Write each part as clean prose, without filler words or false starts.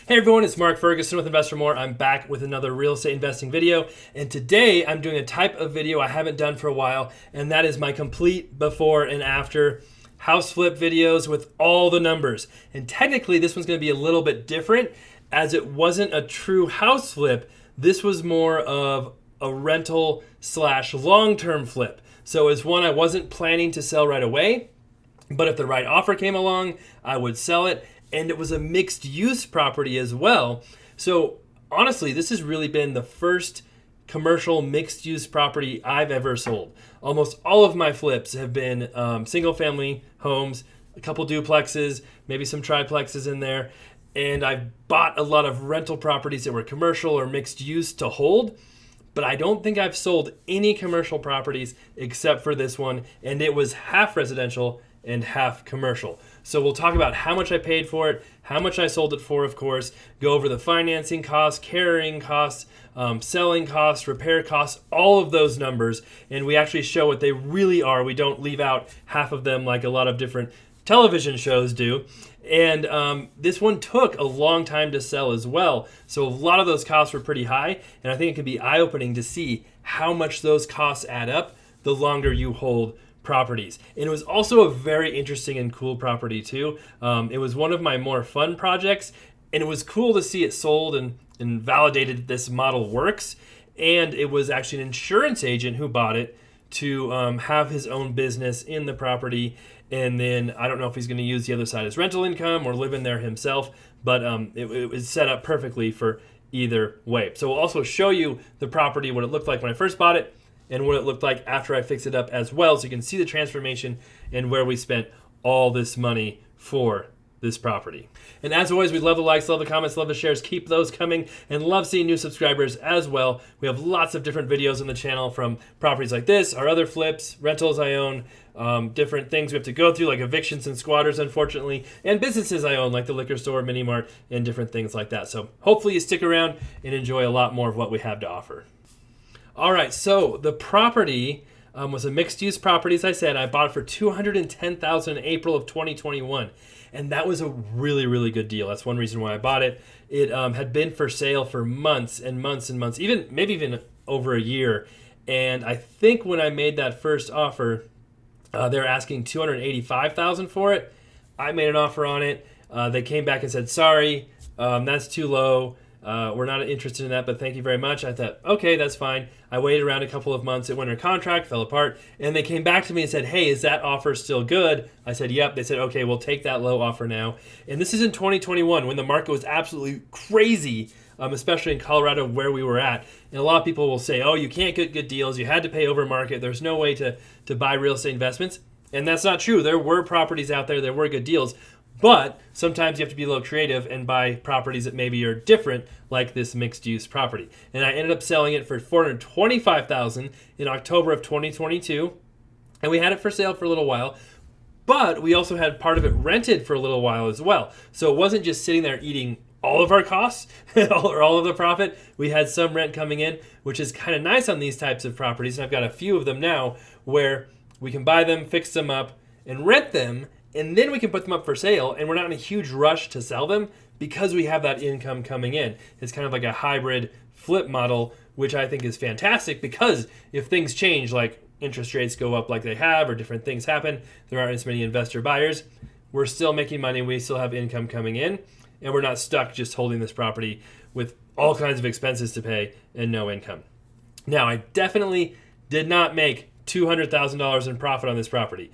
Hey everyone, it's Mark Ferguson with Invest for More. I'm back with another real estate investing video, and today I'm doing a type of video I haven't done for a while, and that is my complete before and after house flip videos with all the numbers. And technically this one's going to be a little bit different as it wasn't a true house flip. This was more of a rental slash long-term flip. So it's one I wasn't planning to sell right away, but if the right offer came along, I would sell it. And it was a mixed use property as well. So honestly, this has really been the first commercial mixed use property I've ever sold. Almost all of my flips have been single family homes, a couple duplexes, maybe some triplexes in there. And I've bought a lot of rental properties that were commercial or mixed use to hold. But I don't think I've sold any commercial properties except for this one. And it was half residential and half commercial. So we'll talk about how much I paid for it, how much I sold it for, of course, go over the financing costs, carrying costs, selling costs, repair costs, all of those numbers. And we actually show what they really are. We don't leave out half of them like a lot of different television shows do. And this one took a long time to sell as well. So a lot of those costs were pretty high. And I think it can be eye-opening to see how much those costs add up the longer you hold properties. And it was also a very interesting and cool property too. It was one of my more fun projects, and it was cool to see it sold and validated this model works. And it was actually an insurance agent who bought it to have his own business in the property. And then I don't know if he's going to use the other side as rental income or live in there himself, but it was set up perfectly for either way. So we'll also show you the property, what it looked like when I first bought it, and what it looked like after I fixed it up as well, so you can see the transformation and where we spent all this money for this property. And as always, we love the likes, love the comments, love the shares. Keep those coming, and love seeing new subscribers as well. We have lots of different videos on the channel from properties like this, our other flips, rentals I own, different things we have to go through like evictions and squatters, unfortunately, and businesses I own like the liquor store, mini mart, and different things like that. So hopefully you stick around and enjoy a lot more of what we have to offer. All right, so the property was a mixed-use property, as I said. I bought it for $210,000 in April of 2021, and that was a really, really good deal. That's one reason why I bought it. It had been for sale for months and months and months, maybe even over a year. And I think when I made that first offer, they were asking $285,000 for it. I made an offer on it. They came back and said, "Sorry, that's too low. We're not interested in that, but thank you very much." I thought, okay, that's fine. I waited around a couple of months. It went under contract, fell apart, and they came back to me and said, "Hey, is that offer still good?" I said, "Yep." They said, "Okay, we'll take that low offer now." And this is in 2021 when the market was absolutely crazy, especially in Colorado where we were at. And a lot of people will say, "Oh, you can't get good deals. You had to pay over market. There's no way to buy real estate investments." And that's not true. There were properties out there. There were good deals. But sometimes you have to be a little creative and buy properties that maybe are different, like this mixed-use property. And I ended up selling it for $425,000 in October of 2022, and we had it for sale for a little while. But we also had part of it rented for a little while as well. So it wasn't just sitting there eating all of our costs or all of the profit. We had some rent coming in, which is kind of nice on these types of properties. And I've got a few of them now where we can buy them, fix them up, and rent them. And then we can put them up for sale, and we're not in a huge rush to sell them because we have that income coming in. It's kind of like a hybrid flip model, which I think is fantastic because if things change, like interest rates go up like they have or different things happen, there aren't as many investor buyers, we're still making money, we still have income coming in, and we're not stuck just holding this property with all kinds of expenses to pay and no income. Now, I definitely did not make $200,000 in profit on this property.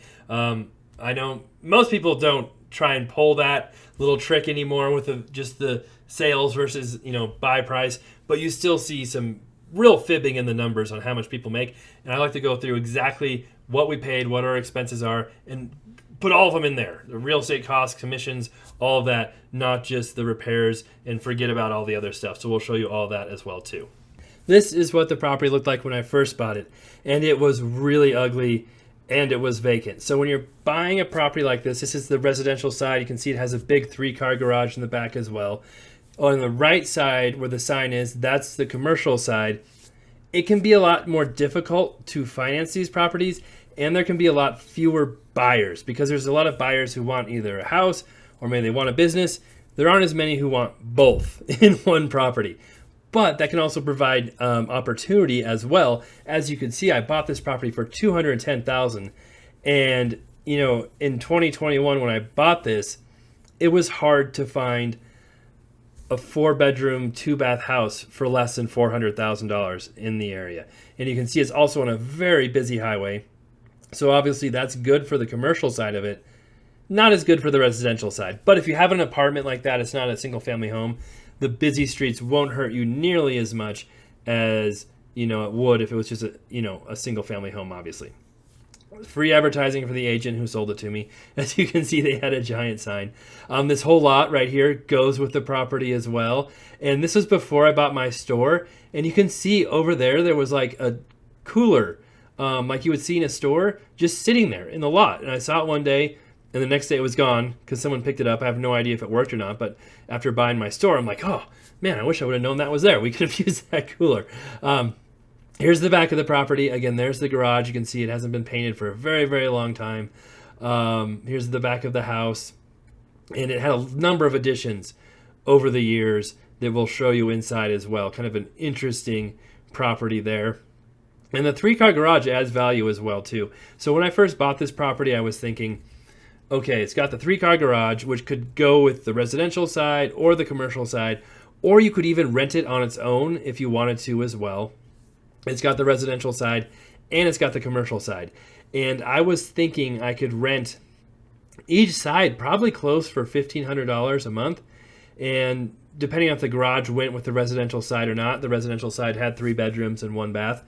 I know most people don't try and pull that little trick anymore with just the sales versus buy price, but you still see some real fibbing in the numbers on how much people make. And I like to go through exactly what we paid, what our expenses are, and put all of them in there. The real estate costs, commissions, all of that, not just the repairs, and forget about all the other stuff. So we'll show you all that as well too. This is what the property looked like when I first bought it, and it was really ugly. And it was vacant. So when you're buying a property like this is the residential side. You can see it has a big 3-car garage in the back as well. On the right side where the sign is, that's the commercial side. It can be a lot more difficult to finance these properties, and there can be a lot fewer buyers because there's a lot of buyers who want either a house or maybe they want a business. There aren't as many who want both in one property. But that can also provide opportunity as well. As you can see, I bought this property for $210,000, and you know, in 2021 when I bought this, it was hard to find a 4-bedroom, 2-bath house for less than $400,000 in the area. And you can see it's also on a very busy highway. So obviously that's good for the commercial side of it, not as good for the residential side. But if you have an apartment like that, it's not a single family home, the busy streets won't hurt you nearly as much as, you know, it would if it was just a, you know, a single family home, obviously. Free advertising for the agent who sold it to me. As you can see, they had a giant sign. This whole lot right here goes with the property as well. And this was before I bought my store. And you can see over there was like a cooler, like you would see in a store, just sitting there in the lot. And I saw it one day, and the next day it was gone because someone picked it up. I have no idea if it worked or not. But after buying my store, I'm like, oh, man, I wish I would have known that was there. We could have used that cooler. Here's the back of the property. Again, there's the garage. You can see it hasn't been painted for a very, very long time. Here's the back of the house. And it had a number of additions over the years that we'll show you inside as well. Kind of an interesting property there. And the 3-car garage adds value as well, too. So when I first bought this property, I was thinking, okay, it's got the 3-car garage, which could go with the residential side or the commercial side, or you could even rent it on its own if you wanted to as well. It's got the residential side and it's got the commercial side. And I was thinking I could rent each side probably close for $1,500 a month. And depending on if the garage went with the residential side or not, the residential side had 3 bedrooms and 1 bath.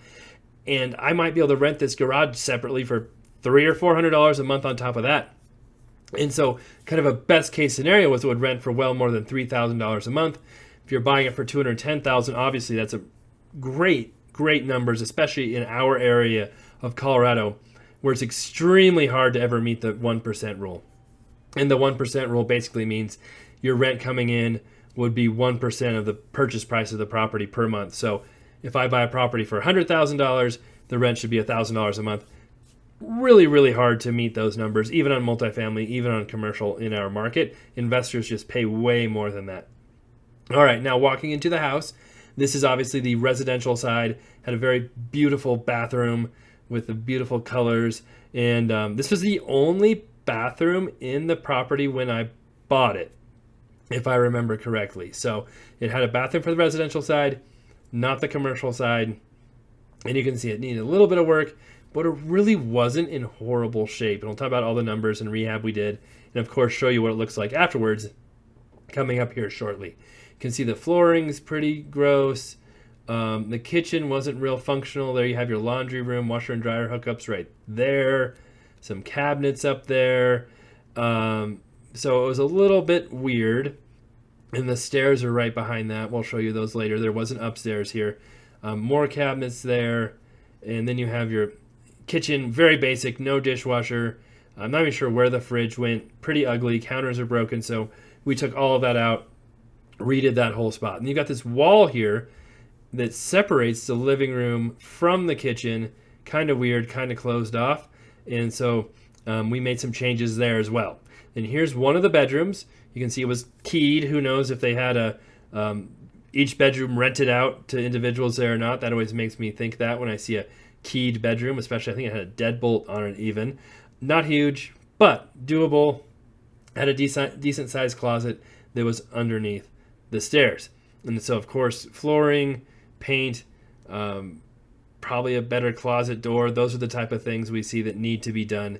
And I might be able to rent this garage separately for $300 or $400 a month on top of that. And so kind of a best case scenario was it would rent for well more than $3,000 a month. If you're buying it for $210,000, obviously that's a great numbers, especially in our area of Colorado, where it's extremely hard to ever meet the 1% rule. And the 1% rule basically means your rent coming in would be 1% of the purchase price of the property per month. So if I buy a property for $100,000, the rent should be $1,000 a month. Really, really hard to meet those numbers, even on multifamily, even on commercial in our market. Investors just pay way more than that. All right, now walking into the house. This is obviously the residential side. Had a very beautiful bathroom with the beautiful colors. And this was the only bathroom in the property when I bought it, if I remember correctly. So it had a bathroom for the residential side, not the commercial side. And you can see it needed a little bit of work, but it really wasn't in horrible shape. And we'll talk about all the numbers and rehab we did. And of course, show you what it looks like afterwards, coming up here shortly. You can see the flooring's pretty gross. The kitchen wasn't real functional. There you have your laundry room, washer and dryer hookups right there. Some cabinets up there. So it was a little bit weird. And the stairs are right behind that. We'll show you those later. There was an upstairs here. More cabinets there. And then you have your kitchen, very basic, no dishwasher. I'm not even sure where the fridge went. Pretty ugly. Counters are broken. So we took all of that out. Redid that whole spot. And you got this wall here that separates the living room from the kitchen. Kind of weird, kind of closed off. And so we made some changes there as well. And here's one of the bedrooms. You can see it was keyed. Who knows if they had each bedroom rented out to individuals there or not. That always makes me think that when I see a keyed bedroom, especially I think it had a deadbolt on it even. Not huge, but doable. Had a decent sized closet that was underneath the stairs. And so of course flooring, paint, probably a better closet door. Those are the type of things we see that need to be done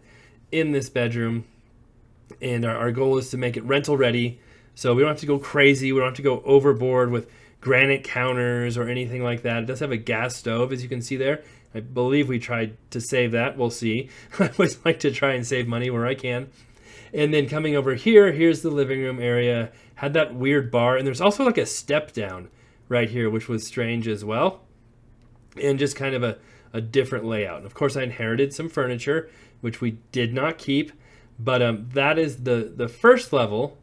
in this bedroom. And our goal is to make it rental ready, so we don't have to go crazy. We don't have to go overboard with granite counters or anything like that. It does have a gas stove, as you can see there. I believe we tried to save that. We'll see. I always like to try and save money where I can. And then coming over here, here's the living room area. Had that weird bar, and there's also like a step down right here, which was strange as well. And just kind of a different layout. And of course, I inherited some furniture, which we did not keep. But that is the first level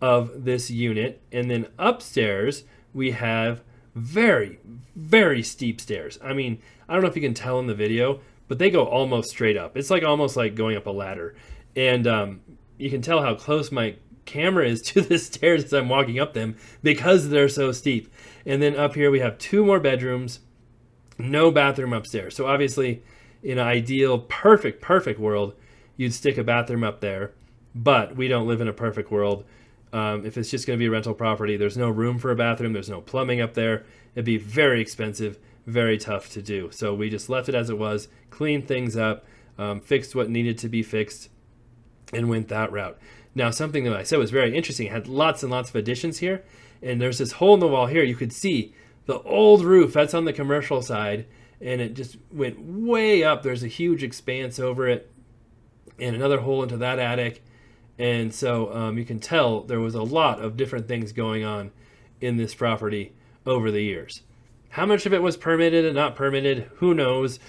of this unit. And then upstairs, we have very, very steep stairs. I mean, I don't know if you can tell in the video, but they go almost straight up. It's like almost like going up a ladder. And you can tell how close my camera is to the stairs as I'm walking up them because they're so steep. And then up here we have 2 more bedrooms, no bathroom upstairs. So obviously in an ideal, perfect world, you'd stick a bathroom up there, but we don't live in a perfect world. If it's just going to be a rental property, there's no room for a bathroom, there's no plumbing up there. It'd be very expensive, very tough to do. So we just left it as it was, cleaned things up, fixed what needed to be fixed, and went that route. Now, something that I said was very interesting. It had lots and lots of additions here, and there's this hole in the wall here. You could see the old roof, that's on the commercial side, and it just went way up. There's a huge expanse over it, and another hole into that attic. And so you can tell there was a lot of different things going on in this property over the years. How much of it was permitted and not permitted, who knows?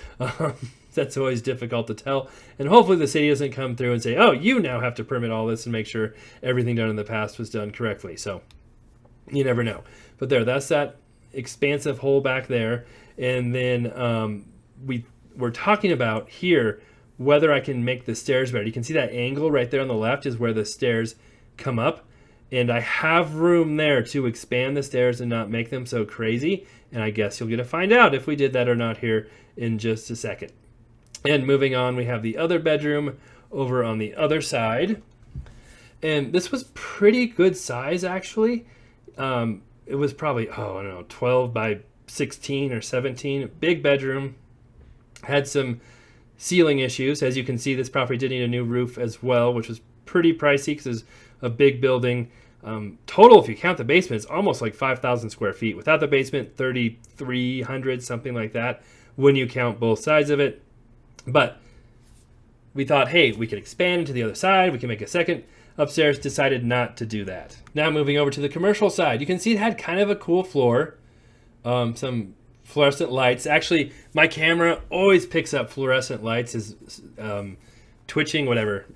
That's always difficult to tell. And hopefully the city doesn't come through and say, oh, you now have to permit all this and make sure everything done in the past was done correctly. So you never know. But there, that's that expansive hole back there. And then we're talking about here whether I can make the stairs better. You can see that angle right there on the left is where the stairs come up. And I have room there to expand the stairs and not make them so crazy. And I guess you'll get to find out if we did that or not here in just a second. And moving on, we have the other bedroom over on the other side. And this was pretty good size, actually. It was probably, I don't know, 12 by 16 or 17. Big bedroom. Had some ceiling issues. As you can see, this property did need a new roof as well, which was pretty pricey because it's a big building. Total, if you count the basement, it's almost like 5,000 square feet. Without the basement, 3,300, something like that, when you count both sides of it. But we thought, hey, we could expand to the other side. We can make a second upstairs. Decided not to do that. Now moving over to the commercial side. You can see it had kind of a cool floor. Some fluorescent lights. Actually, my camera always picks up fluorescent lights as twitching, whatever.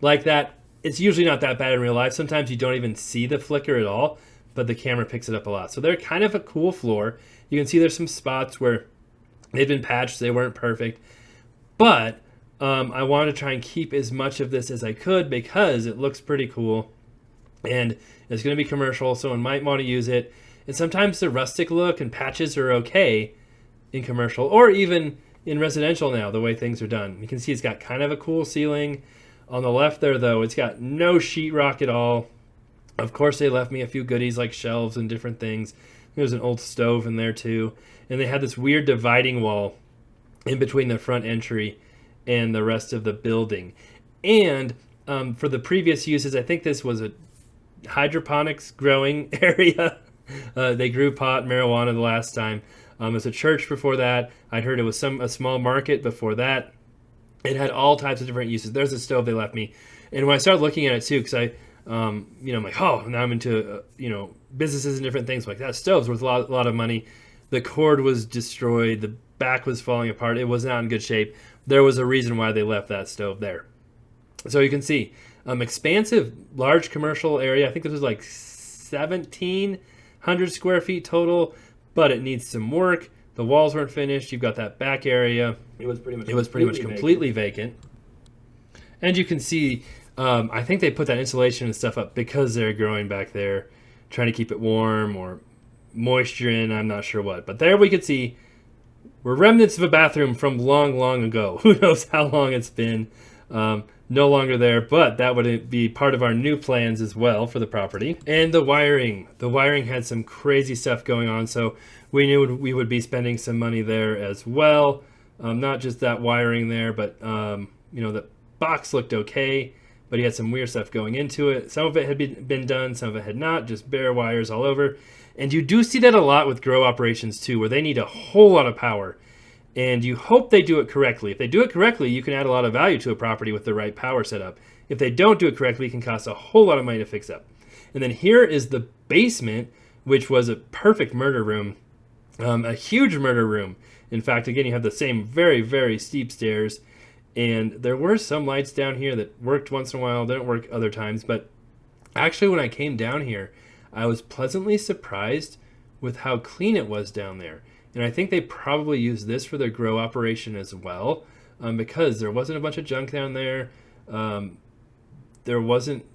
Like that. It's usually not that bad in real life. Sometimes you don't even see the flicker at all, but the camera picks it up a lot. So they're kind of a cool floor. You can see there's some spots where they've been patched. They weren't perfect. But I wanted to try and keep as much of this as I could because it looks pretty cool. And it's going to be commercial. Someone might want to use it. And sometimes the rustic look and patches are okay in commercial or even in residential now, the way things are done. You can see it's got kind of a cool ceiling. On the left there, though, it's got no sheetrock at all. Of course, they left me a few goodies like shelves and different things. There's an old stove in there, too. And they had this weird dividing wall in between the front entry and the rest of the building. And for the previous uses, I think this was a hydroponics growing area. They grew pot marijuana the last time. It was a church before that. I'd heard it was a small market before that. It had all types of different uses. There's a stove they left me. And when I started looking at it too, because I'm like, oh, now I'm into, businesses and different things like that. Stove's worth a lot of money. The cord was destroyed. The back was falling apart. It was not in good shape. There was a reason why they left that stove there. So you can see, expansive, large commercial area. I think this was like 1,700 square feet total, but it needs some work. The walls weren't finished. You've got that back area. It was pretty much completely vacant. And you can see, I think they put that insulation and stuff up because they're growing back there, trying to keep it warm or moisture in. I'm not sure what. But there we could see were remnants of a bathroom from long, long ago. Who knows how long it's been. No longer there, but that would be part of our new plans as well for the property. And the wiring. The wiring had some crazy stuff going on, so we knew we would be spending some money there as well. Not just that wiring there, but the box looked okay, but he had some weird stuff going into it. Some of it had been done, some of it had not, just bare wires all over. And you do see that a lot with grow operations too, where they need a whole lot of power. And you hope they do it correctly. If they do it correctly, you can add a lot of value to a property with the right power setup. If they don't do it correctly, it can cost a whole lot of money to fix up. And then here is the basement, which was a perfect murder room, a huge murder room. In fact, again, you have the same very, very steep stairs. And there were some lights down here that worked once in a while, didn't work other times. But actually, when I came down here, I was pleasantly surprised with how clean it was down there. And I think they probably used this for their grow operation as well, because there wasn't a bunch of junk down there. There wasn't,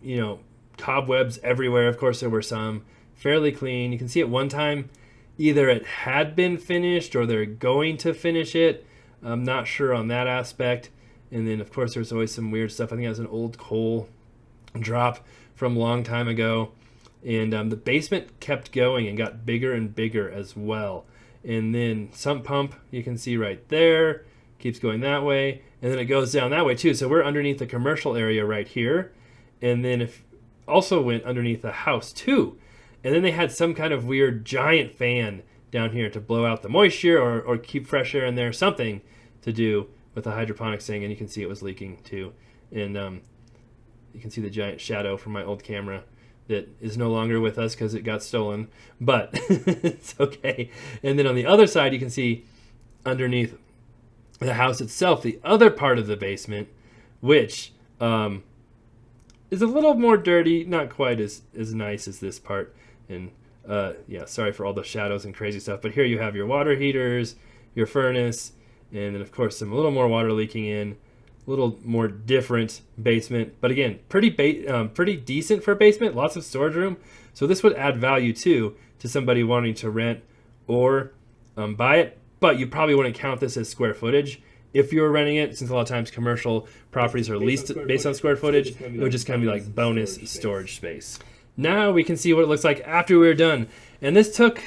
cobwebs everywhere. Of course, there were some. Fairly clean. You can see at one time either it had been finished or they're going to finish it. I'm not sure on that aspect. And then, of course, there's always some weird stuff. I think that was an old coal drop from a long time ago. And the basement kept going and got bigger and bigger as well. And then sump pump, you can see right there, keeps going that way. And then it goes down that way too. So we're underneath the commercial area right here. And then if also went underneath the house too. And then they had some kind of weird giant fan down here to blow out the moisture or keep fresh air in there, something to do with the hydroponics thing. And you can see it was leaking too. And you can see the giant shadow from my old camera that is no longer with us because it got stolen, but it's okay. And then on the other side, you can see underneath the house itself, the other part of the basement, which is a little more dirty, not quite as nice as this part. And yeah, sorry for all the shadows and crazy stuff, but here you have your water heaters, your furnace, and then of course some a little more water leaking in. A little more different basement, but again, pretty decent for a basement. Lots of storage room, so this would add value too to somebody wanting to rent or buy it. But you probably wouldn't count this as square footage if you were renting it, since a lot of times commercial properties are leased based on square footage. It would just kind of be like bonus storage space. Now we can see what it looks like after we were done, and this took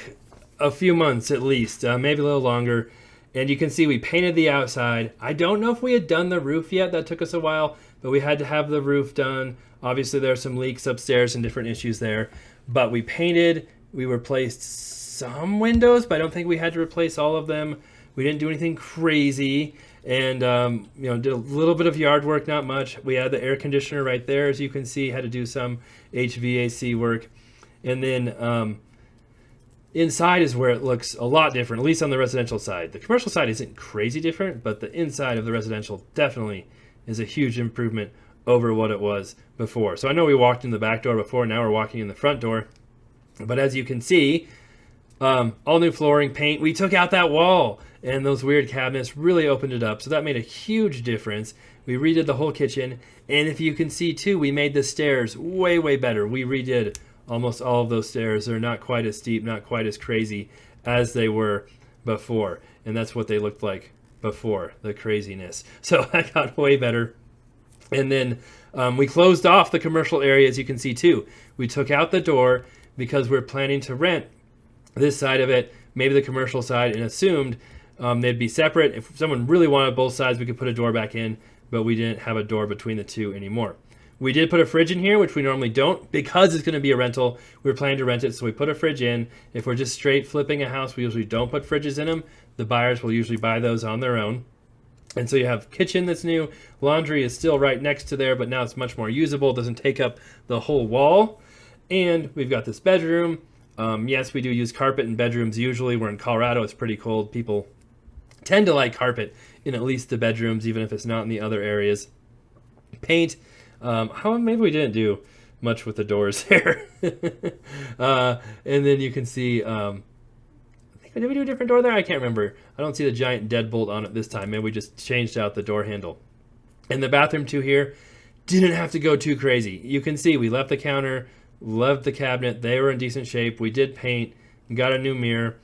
a few months at least, maybe a little longer. And you can see we painted the outside. I don't know if we had done the roof yet. That took us a while, but we had to have the roof done. Obviously, there are some leaks upstairs and different issues there. But we painted. We replaced some windows, but I don't think we had to replace all of them. We didn't do anything crazy. And, did a little bit of yard work, not much. We had the air conditioner right there, as you can see. Had to do some HVAC work. And then inside is where it looks a lot different, at least on the residential side. The commercial side isn't crazy different, but the inside of the residential definitely is a huge improvement over what it was before. So I know we walked in the back door before, now we're walking in the front door. But as you can see, all new flooring, paint. We took out that wall, and those weird cabinets really opened it up. So that made a huge difference. We redid the whole kitchen. And if you can see too, we made the stairs way, way better. We redid almost all of those stairs. They're not quite as steep, not quite as crazy as they were before. And that's what they looked like before, the craziness. So that got way better. And then we closed off the commercial area, as you can see too. We took out the door because we're planning to rent this side of it, maybe the commercial side, and assumed they'd be separate. If someone really wanted both sides, we could put a door back in, but we didn't have a door between the two anymore. We did put a fridge in here, which we normally don't, because it's going to be a rental. We were planning to rent it, so we put a fridge in. If we're just straight flipping a house, we usually don't put fridges in them. The buyers will usually buy those on their own. And so you have kitchen that's new. Laundry is still right next to there, but now it's much more usable. It doesn't take up the whole wall. And we've got this bedroom. Yes, we do use carpet in bedrooms usually. We're in Colorado. It's pretty cold. People tend to like carpet in at least the bedrooms, even if it's not in the other areas. Paint. Maybe we didn't do much with the doors there. And then you can see, did we do a different door there? I can't remember. I don't see the giant deadbolt on it this time. Maybe we just changed out the door handle. And the bathroom too here, didn't have to go too crazy. You can see we left the counter, left the cabinet. They were in decent shape. We did paint, got a new mirror,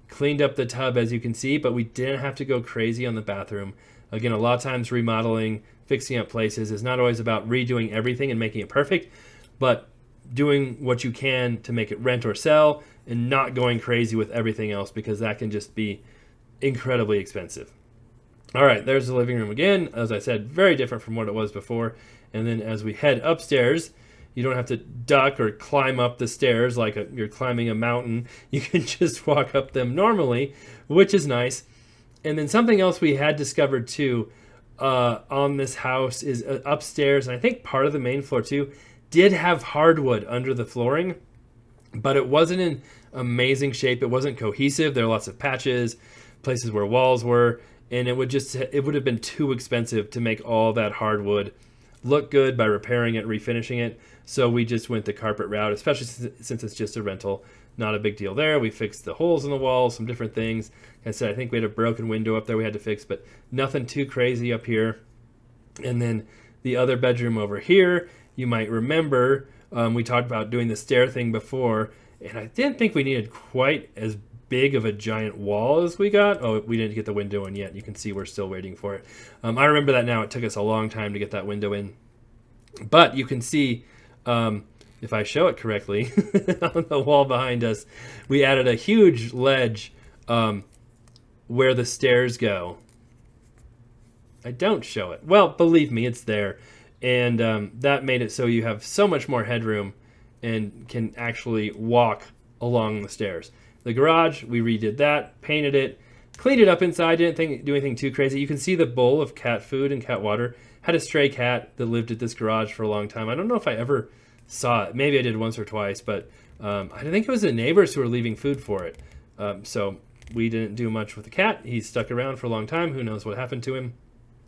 cleaned up the tub, as you can see, but we didn't have to go crazy on the bathroom. Again, a lot of times remodeling, fixing up places is not always about redoing everything and making it perfect, but doing what you can to make it rent or sell and not going crazy with everything else, because that can just be incredibly expensive. All right, there's the living room again. As I said, very different from what it was before. And then as we head upstairs, you don't have to duck or climb up the stairs like you're climbing a mountain. You can just walk up them normally, which is nice. And then something else we had discovered too on this house is upstairs, and I think part of the main floor too, did have hardwood under the flooring, but it wasn't in amazing shape. It wasn't cohesive. There were lots of patches, places where walls were, and it would have been too expensive to make all that hardwood look good by repairing it, refinishing it. So we just went the carpet route, especially since it's just a rental. Not a big deal there. We fixed the holes in the walls, some different things. Like I said, I think we had a broken window up there we had to fix, but nothing too crazy up here. And then the other bedroom over here you might remember we talked about doing the stair thing before, and I didn't think we needed quite as big of a giant wall as we got. Oh, we didn't get the window in yet. You can see we're still waiting for it. I remember that now. It took us a long time to get that window in. But you can see, if I show it correctly, on the wall behind us, we added a huge ledge where the stairs go. I don't show it. Well, believe me, it's there. And that made it so you have so much more headroom and can actually walk along the stairs. The garage, we redid that, painted it, cleaned it up inside, didn't do anything too crazy. You can see the bowl of cat food and cat water. Had a stray cat that lived at this garage for a long time. I don't know if I ever saw it. Maybe I did once or twice, but I think it was the neighbors who were leaving food for it. So we didn't do much with the cat. He stuck around for a long time. Who knows what happened to him.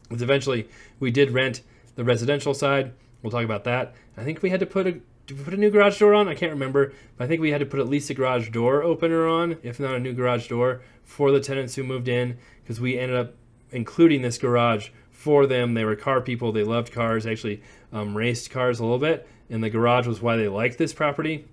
Because eventually we did rent the residential side. We'll talk about that. I think we had to put a new garage door on. I can't remember, but I think we had to put at least a garage door opener on, if not a new garage door, for the tenants who moved in, because we ended up including this garage for them. They were car people. They loved cars, actually raced cars a little bit, and the garage was why they liked this property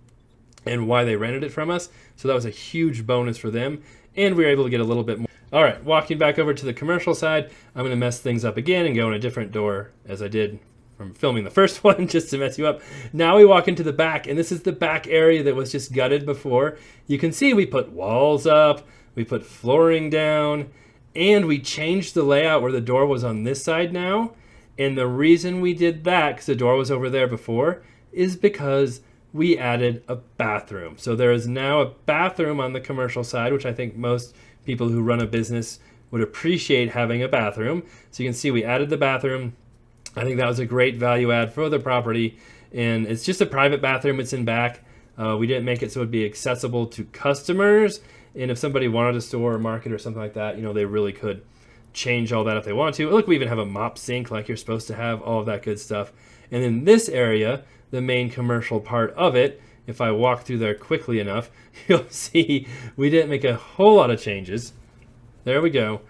and why they rented it from us. So that was a huge bonus for them, and we were able to get a little bit more. All right, walking back over to the commercial side, I'm going to mess things up again and go in a different door, as I did from filming the first one, just to mess you up. Now we walk into the back, and this is the back area that was just gutted before. You can see we put walls up, we put flooring down, and we changed the layout where the door was on this side now. And the reason we did that, because the door was over there before, is because we added a bathroom. So there is now a bathroom on the commercial side, which I think most people who run a business would appreciate having a bathroom. So you can see we added the bathroom. I think that was a great value add for the property. And it's just a private bathroom. It's in back. We didn't make it so it'd be accessible to customers. And if somebody wanted a store or market or something like that, they really could change all that if they want to. Look, we even have a mop sink like you're supposed to have, all of that good stuff. And in this area, the main commercial part of it, if I walk through there quickly enough, you'll see we didn't make a whole lot of changes. There we go.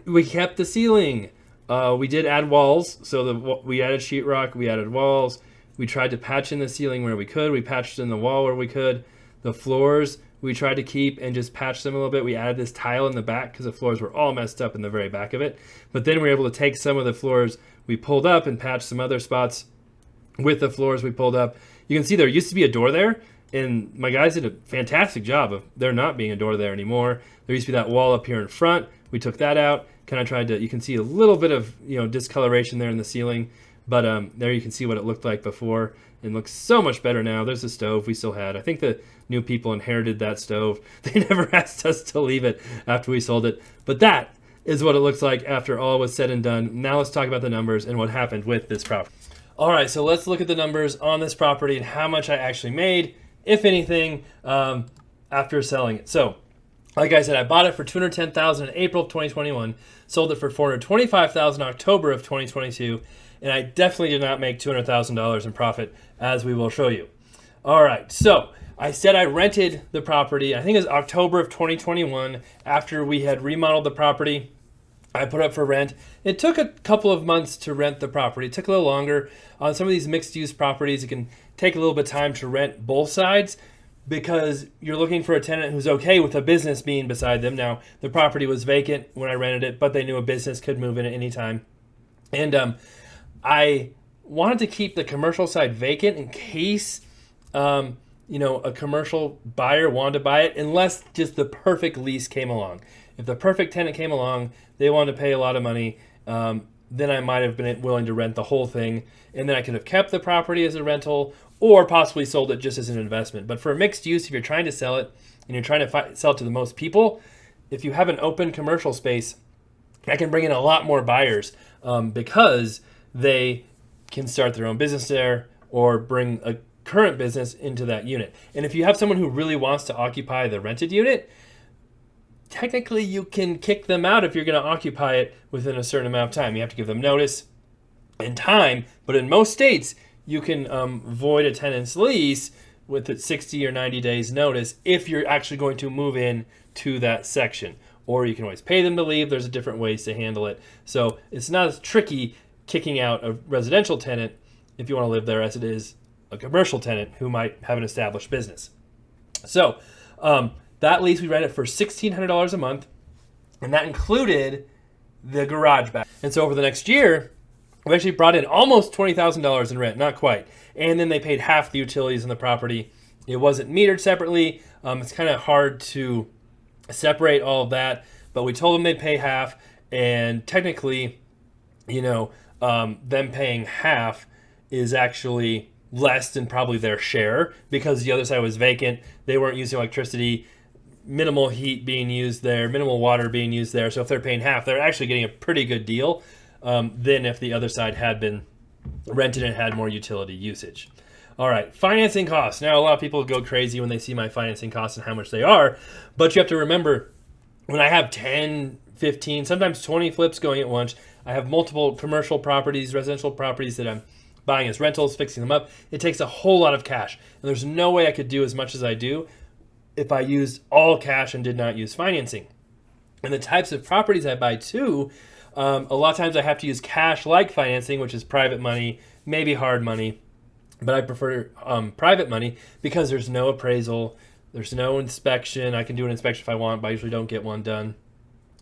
We kept the ceiling. We did add walls. So we added sheetrock, we added walls. We tried to patch in the ceiling where we could. We patched in the wall where we could. The floors, we tried to keep and just patch them a little bit. We added this tile in the back because the floors were all messed up in the very back of it. But then we were able to take some of the floors we pulled up and patch some other spots with the floors we pulled up. You can see there used to be a door there, and my guys did a fantastic job of there not being a door there anymore. There used to be that wall up here in front. We took that out. Kind of tried to, you can see a little bit of discoloration there in the ceiling, but there you can see what it looked like before. It looks so much better now. There's a stove we still had. I think the new people inherited that stove. They never asked us to leave it after we sold it, but that is what it looks like after all was said and done. Now let's talk about the numbers and what happened with this property. All right, so let's look at the numbers on this property and how much I actually made, if anything, after selling it. So, like I said, I bought it for $210,000 in April of 2021, sold it for $425,000 in October of 2022, and I definitely did not make $200,000 in profit, as we will show you. All right, so I said I rented the property, I think it was October of 2021, after we had remodeled the property. I put up for rent. It took a couple of months to rent the property. It took a little longer. On some of these mixed-use properties, it can take a little bit of time to rent both sides because you're looking for a tenant who's okay with a business being beside them. Now, the property was vacant when I rented it, but they knew a business could move in at any time. And I wanted to keep the commercial side vacant in case a commercial buyer wanted to buy it, unless just the perfect lease came along. If the perfect tenant came along, they wanted to pay a lot of money, then I might have been willing to rent the whole thing, and then I could have kept the property as a rental or possibly sold it just as an investment. But for mixed use, if you're trying to sell it and you're trying to sell it to the most people, if you have an open commercial space, that can bring in a lot more buyers because they can start their own business there or bring a current business into that unit. And if you have someone who really wants to occupy the rented unit, technically you can kick them out if you're going to occupy it within a certain amount of time. You have to give them notice and time, but in most states, you can void a tenant's lease with a 60 or 90 days notice if you're actually going to move in to that section. Or you can always pay them to leave. There's different ways to handle it. So it's not as tricky kicking out a residential tenant if you want to live there, as it is a commercial tenant who might have an established business. So that lease, we rented for $1,600 a month, and that included the garage back. And so over the next year, we actually brought in almost $20,000 in rent, not quite. And then they paid half the utilities in the property. It wasn't metered separately. It's kind of hard to separate all of that, but we told them they'd pay half, and technically, them paying half is actually less than probably their share because the other side was vacant. They weren't using electricity, minimal heat being used there, minimal water being used there. So if they're paying half, they're actually getting a pretty good deal than if the other side had been rented and had more utility usage. All right, financing costs. Now, a lot of people go crazy when they see my financing costs and how much they are, but you have to remember, when I have 10, 15, sometimes 20 flips going at once, I have multiple commercial properties, residential properties that I'm buying as rentals, fixing them up. It takes a whole lot of cash, and there's no way I could do as much as I do if I used all cash and did not use financing. And the types of properties I buy too, a lot of times I have to use cash-like financing, which is private money, maybe hard money, but I prefer private money because there's no appraisal, there's no inspection. I can do an inspection if I want, but I usually don't get one done.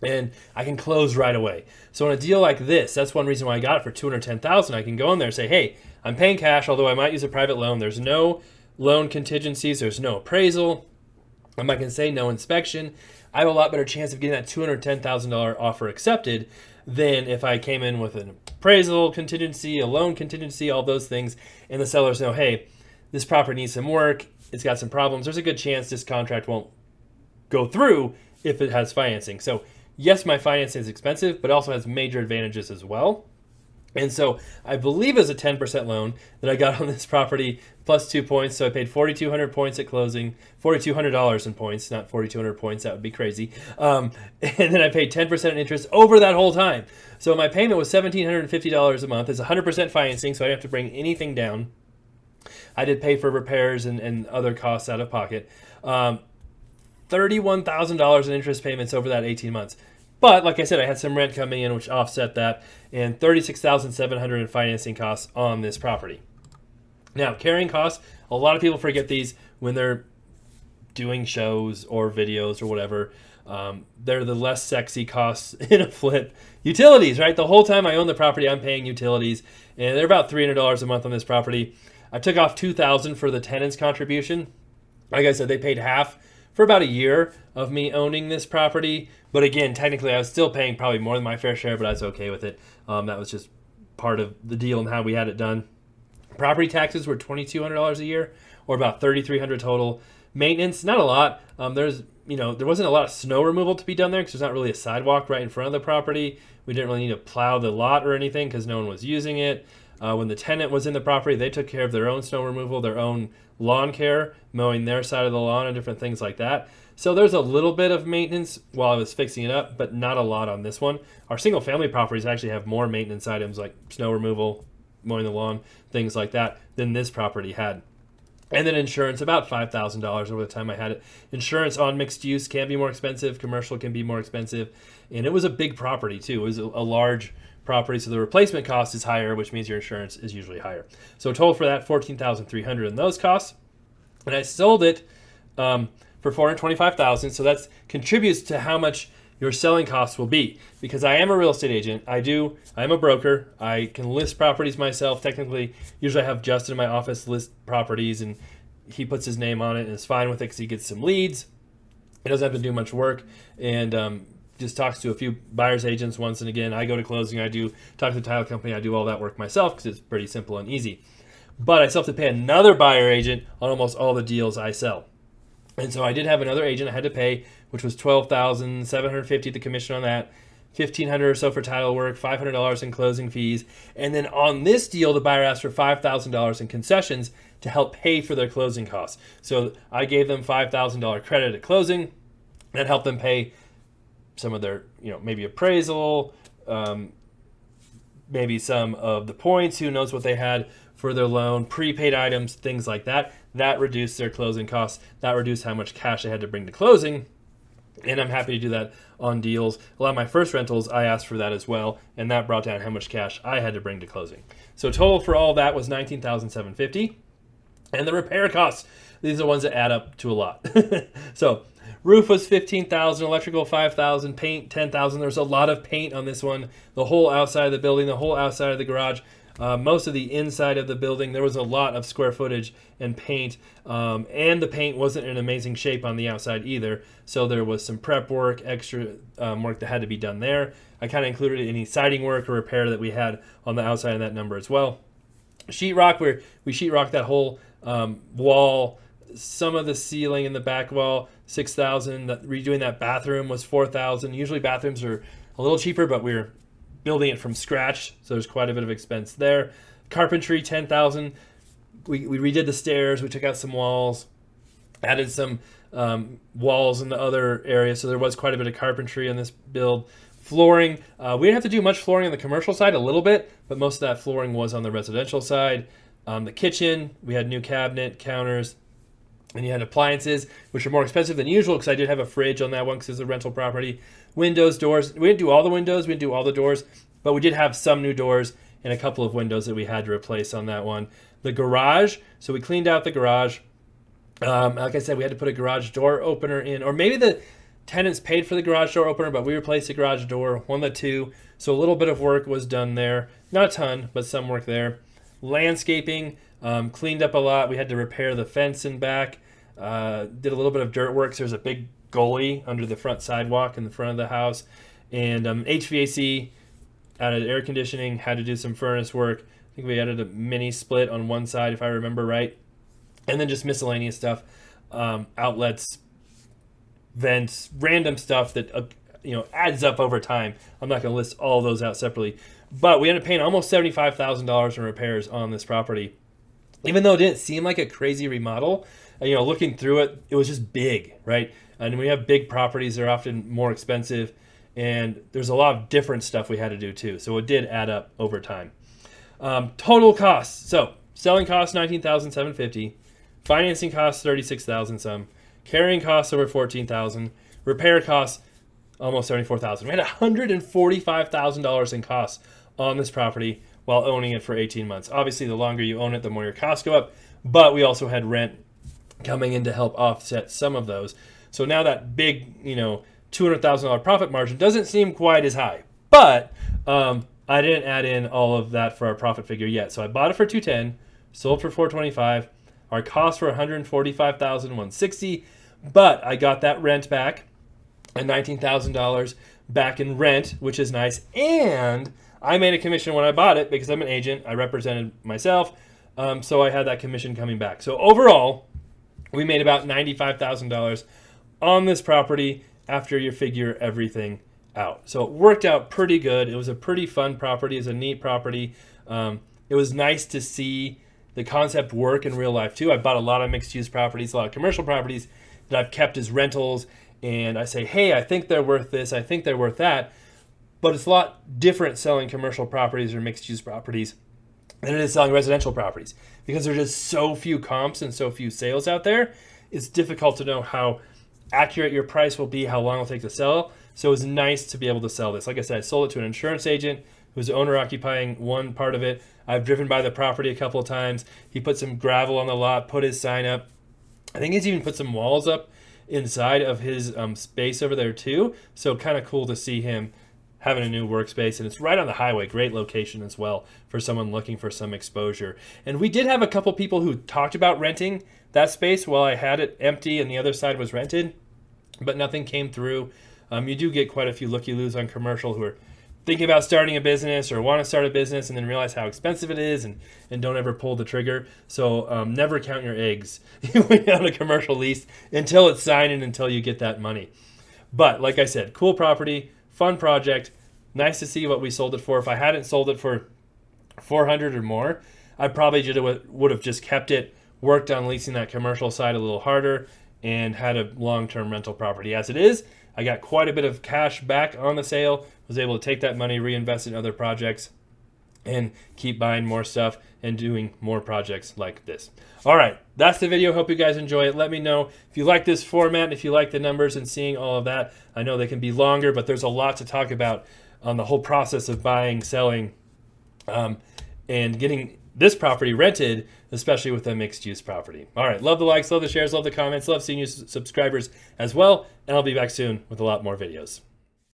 And I can close right away. So on a deal like this, that's one reason why I got it for $210,000. I can go in there and say, hey, I'm paying cash, although I might use a private loan. There's no loan contingencies. There's no appraisal. I can say no inspection. I have a lot better chance of getting that $210,000 offer accepted than if I came in with an appraisal contingency, a loan contingency, all those things, and the sellers know, hey, this property needs some work. It's got some problems. There's a good chance this contract won't go through if it has financing. So yes, my financing is expensive, but also has major advantages as well. And so I believe it was a 10% loan that I got on this property plus 2 points. So I paid 4,200 points at closing, $4,200 in points, not 4,200 points. That would be crazy. And then I paid 10% in interest over that whole time. So my payment was $1,750 a month. It's 100% financing, so I didn't have to bring anything down. I did pay for repairs and other costs out of pocket. $31,000 in interest payments over that 18 months. But like I said, I had some rent coming in which offset that, and $36,700 in financing costs on this property. Now, carrying costs, a lot of people forget these when they're doing shows or videos or whatever. They're the less sexy costs in a flip. Utilities, right? The whole time I own the property, I'm paying utilities, and they're about $300 a month on this property. I took off $2,000 for the tenant's contribution. Like I said, they paid half for about a year of me owning this property. But again, technically I was still paying probably more than my fair share, but I was okay with it. That was just part of the deal and how we had it done. Property taxes were $2,200 a year, or about $3,300 total. Maintenance, not a lot. There wasn't a lot of snow removal to be done there because there's not really a sidewalk right in front of the property. We didn't really need to plow the lot or anything because no one was using it. When the tenant was in the property, they took care of their own snow removal, their own lawn care, mowing their side of the lawn and different things like that. So there's a little bit of maintenance while I was fixing it up, but not a lot on this one. Our single family properties actually have more maintenance items like snow removal, mowing the lawn, things like that than this property had. And then insurance, about $5,000 over the time I had it. Insurance on mixed use can be more expensive. Commercial can be more expensive. And it was a big property too. It was a large property, so the replacement cost is higher, which means your insurance is usually higher. So total for that, $14,300 in those costs. And I sold it for $425,000. So that contributes to how much your selling costs will be. Because I am a real estate agent. I'm a broker. I can list properties myself. Technically, usually I have Justin in my office list properties, and he puts his name on it and is fine with it because he gets some leads. He doesn't have to do much work, and just talks to a few buyer's agents once and again. I go to closing. I do talk to the title company. I do all that work myself because it's pretty simple and easy. But I still have to pay another buyer agent on almost all the deals I sell. And so I did have another agent I had to pay, which was $12,750 the commission on that, $1,500 or so for title work, $500 in closing fees. And then on this deal, the buyer asked for $5,000 in concessions to help pay for their closing costs. So I gave them $5,000 credit at closing. That helped them pay some of their, maybe appraisal, maybe some of the points, who knows what they had for their loan, prepaid items, things like that. That reduced their closing costs. That reduced how much cash they had to bring to closing. And I'm happy to do that on deals. A lot of my first rentals, I asked for that as well, and that brought down how much cash I had to bring to closing. So total for all that was $19,750. And the repair costs, these are the ones that add up to a lot. So roof was $15,000, electrical $5,000, paint $10,000. There's a lot of paint on this one. The whole outside of the building, the whole outside of the garage. Most of the inside of the building, there was a lot of square footage and paint, and the paint wasn't in amazing shape on the outside either, so there was some prep work, extra work that had to be done there. I kind of included any siding work or repair that we had on the outside of that number as well. Sheetrock, where we sheetrocked that whole wall, some of the ceiling in the back wall, $6,000. Redoing that bathroom was $4,000. Usually bathrooms are a little cheaper, but we're building it from scratch, so there's quite a bit of expense there. Carpentry, $10,000. We redid the stairs. We took out some walls, added some walls in the other area, so there was quite a bit of carpentry on this build. Flooring, we didn't have to do much flooring on the commercial side, a little bit, but most of that flooring was on the residential side. The kitchen, we had new cabinet, counters, and you had appliances, which are more expensive than usual because I did have a fridge on that one because it's a rental property. Windows, doors. We didn't do all the windows. We didn't do all the doors, but we did have some new doors and a couple of windows that we had to replace on that one. The garage, so we cleaned out the garage. Like I said, we had to put a garage door opener in, or maybe the tenants paid for the garage door opener, but we replaced the garage door, one of the two. So a little bit of work was done there. Not a ton, but some work there. Landscaping, cleaned up a lot. We had to repair the fence in back. Did a little bit of dirt work. So there's a big gully under the front sidewalk in the front of the house. And HVAC, added air conditioning, had to do some furnace work. I think we added a mini split on one side, if I remember right. And then just miscellaneous stuff, outlets, vents, random stuff that adds up over time. I'm not going to list all those out separately. But we ended up paying almost $75,000 in repairs on this property. Even though it didn't seem like a crazy remodel, looking through it, it was just big, right? And when we have big properties, they're often more expensive. And there's a lot of different stuff we had to do too. So it did add up over time. Total costs. So selling costs, $19,750. Financing costs, $36,000 some. Carrying costs over $14,000. Repair costs, almost $74,000. We had $145,000 in costs on this property while owning it for 18 months. Obviously, the longer you own it, the more your costs go up. But we also had rent coming in to help offset some of those. So now that big, $200,000 profit margin doesn't seem quite as high. But I didn't add in all of that for our profit figure yet. So I bought it for $210, sold for $425. Our costs were $145,160, but I got that rent back, and $19,000 back in rent, which is nice. And I made a commission when I bought it because I'm an agent. I represented myself, so I had that commission coming back. So overall, we made about $95,000 on this property after you figure everything out. So it worked out pretty good. It was a pretty fun property. It was a neat property. It was nice to see the concept work in real life too. I bought a lot of mixed-use properties, a lot of commercial properties that I've kept as rentals, and I say, hey, I think they're worth this, I think they're worth that. But it's a lot different selling commercial properties or mixed-use properties than it is selling residential properties because there's just so few comps and so few sales out there. It's difficult to know how accurate your price will be, how long it'll take to sell. So it was nice to be able to sell this. Like I said, I sold it to an insurance agent who's the owner occupying one part of it. I've driven by the property a couple of times. He put some gravel on the lot, put his sign up. I think he's even put some walls up inside of his space over there too. So kind of cool to see him having a new workspace. And it's right on the highway. Great location as well for someone looking for some exposure. And we did have a couple people who talked about renting that space while I had it empty and the other side was rented, but nothing came through. You do get quite a few looky-loos on commercial who are thinking about starting a business or want to start a business and then realize how expensive it is and don't ever pull the trigger. So never count your eggs when you're on a commercial lease until it's signed and until you get that money. But like I said, cool property, fun project, nice to see what we sold it for. If I hadn't sold it for $400 or more, I probably would have just kept it, worked on leasing that commercial side a little harder, and had a long-term rental property. As it is, I got quite a bit of cash back on the sale, was able to take that money, reinvest in other projects, and keep buying more stuff and doing more projects like this. All right, that's the video. Hope you guys enjoy it. Let me know if you like this format, if you like the numbers and seeing all of that. I know they can be longer, but there's a lot to talk about on the whole process of buying, selling, and getting this property rented, especially with a mixed-use property. All right, love the likes, love the shares, love the comments, love seeing you subscribers as well, and I'll be back soon with a lot more videos.